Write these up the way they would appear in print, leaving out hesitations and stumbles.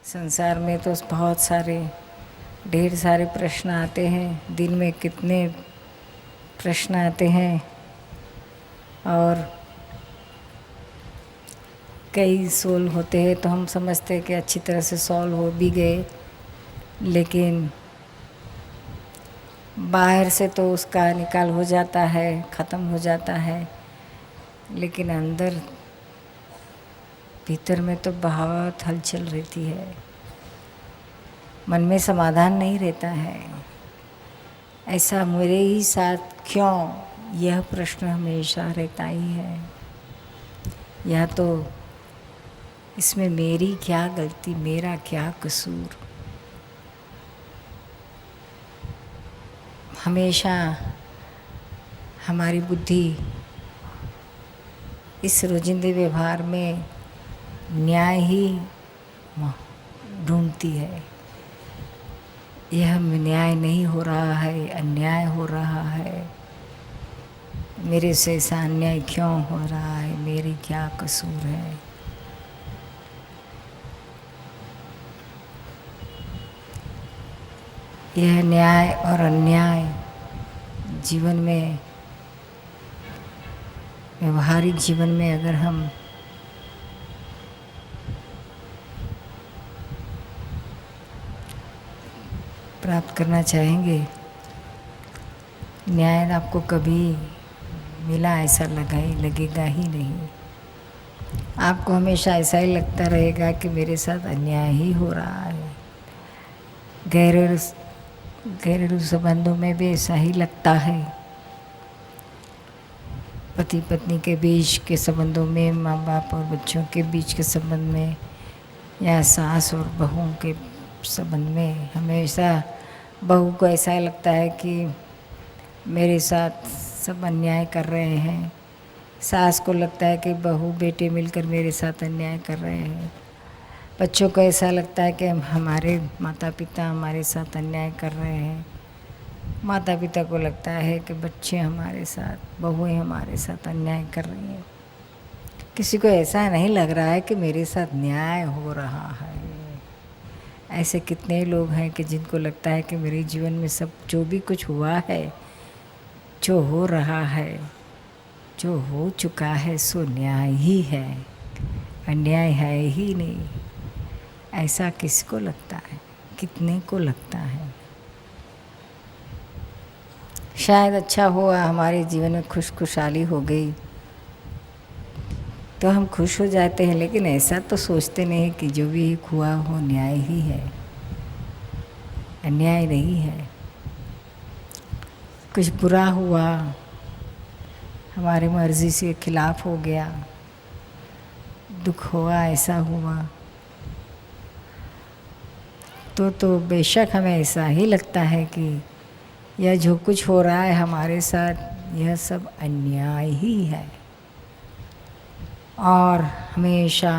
संसार में तो बहुत सारे ढेर सारे प्रश्न आते हैं, दिन में कितने प्रश्न आते हैं और कई सोल्व होते हैं तो हम समझते हैं कि अच्छी तरह से सॉल्व हो भी गए, लेकिन बाहर से तो उसका निकाल हो जाता है, ख़त्म हो जाता है, लेकिन अंदर भीतर में तो बहुत हलचल रहती है, मन में समाधान नहीं रहता है। ऐसा मेरे ही साथ क्यों, यह प्रश्न हमेशा रहता ही है। या तो इसमें मेरी क्या गलती, मेरा क्या कसूर। हमेशा हमारी बुद्धि इस रोजिंदे व्यवहार में न्याय ही ढूंढती है। यह न्याय नहीं हो रहा है, अन्याय हो रहा है, मेरे से ऐसा अन्याय क्यों हो रहा है, मेरी क्या कसूर है। यह न्याय और अन्याय जीवन में, व्यवहारिक जीवन में अगर हम प्राप्त करना चाहेंगे, न्याय आपको कभी मिला ऐसा लगेगा ही नहीं। आपको हमेशा ऐसा ही लगता रहेगा कि मेरे साथ अन्याय ही हो रहा है। घरेलू संबंधों में भी ऐसा ही लगता है। पति पत्नी के बीच के संबंधों में, माँ बाप और बच्चों के बीच के संबंध में, या सास और बहू के संबंध में, हमेशा बहू को ऐसा लगता है कि मेरे साथ सब अन्याय कर रहे हैं। सास को लगता है कि बहू बेटे मिलकर मेरे साथ अन्याय कर रहे हैं। बच्चों को ऐसा लगता है कि हमारे माता पिता हमारे साथ अन्याय कर रहे हैं। माता पिता को लगता है कि बच्चे हमारे साथ, बहुएं हमारे साथ अन्याय कर रही हैं। किसी को ऐसा नहीं लग रहा है कि मेरे साथ न्याय हो रहा है। ऐसे कितने लोग हैं कि जिनको लगता है कि मेरे जीवन में सब जो भी कुछ हुआ है, जो हो रहा है, जो हो चुका है, सो न्याय ही है, अन्याय है ही नहीं। ऐसा किसको लगता है, कितने को लगता है। शायद अच्छा हुआ हमारे जीवन में खुशहाली हो गई तो हम खुश हो जाते हैं, लेकिन ऐसा तो सोचते नहीं कि जो भी हुआ हो न्याय ही है, अन्याय नहीं है। कुछ बुरा हुआ, हमारी मर्जी से खिलाफ हो गया, दुख हुआ, ऐसा हुआ तो बेशक हमें ऐसा ही लगता है कि यह जो कुछ हो रहा है हमारे साथ, यह सब अन्याय ही है। और हमेशा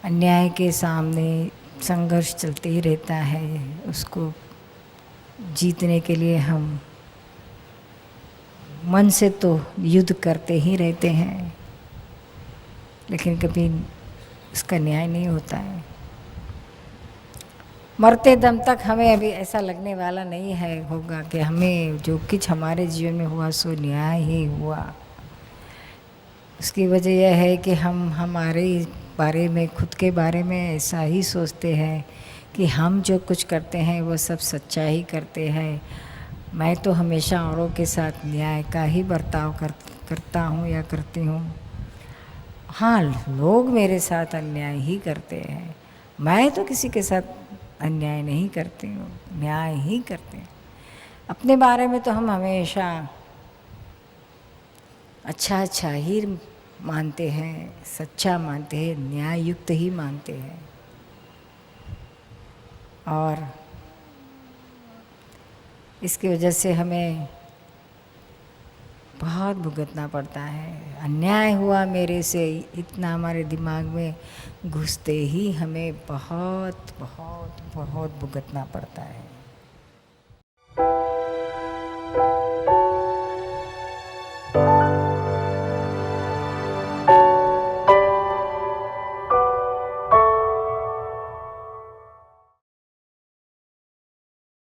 अन्याय के सामने संघर्ष चलते ही रहता है। उसको जीतने के लिए हम मन से तो युद्ध करते ही रहते हैं, लेकिन कभी उसका न्याय नहीं होता है। मरते दम तक हमें अभी ऐसा लगने वाला नहीं है होगा कि हमें जो कुछ हमारे जीवन में हुआ सो न्याय ही हुआ। उसकी वजह यह है कि हम हमारे बारे में, खुद के बारे में ऐसा ही सोचते हैं कि हम जो कुछ करते हैं वो सब सच्चा ही करते हैं। मैं तो हमेशा औरों के साथ न्याय का ही बर्ताव करता हूँ या करती हूँ। हाँ, लोग मेरे साथ अन्याय ही करते हैं, मैं तो किसी के साथ अन्याय नहीं करती हूँ, न्याय ही करते हैं। अपने बारे में तो हम हमेशा अच्छा ही मानते हैं, सच्चा मानते हैं, न्याय युक्त ही मानते हैं। और इसकी वजह से हमें बहुत भुगतना पड़ता है। अन्याय हुआ मेरे से, इतना हमारे दिमाग में घुसते ही हमें बहुत बहुत बहुत भुगतना पड़ता है।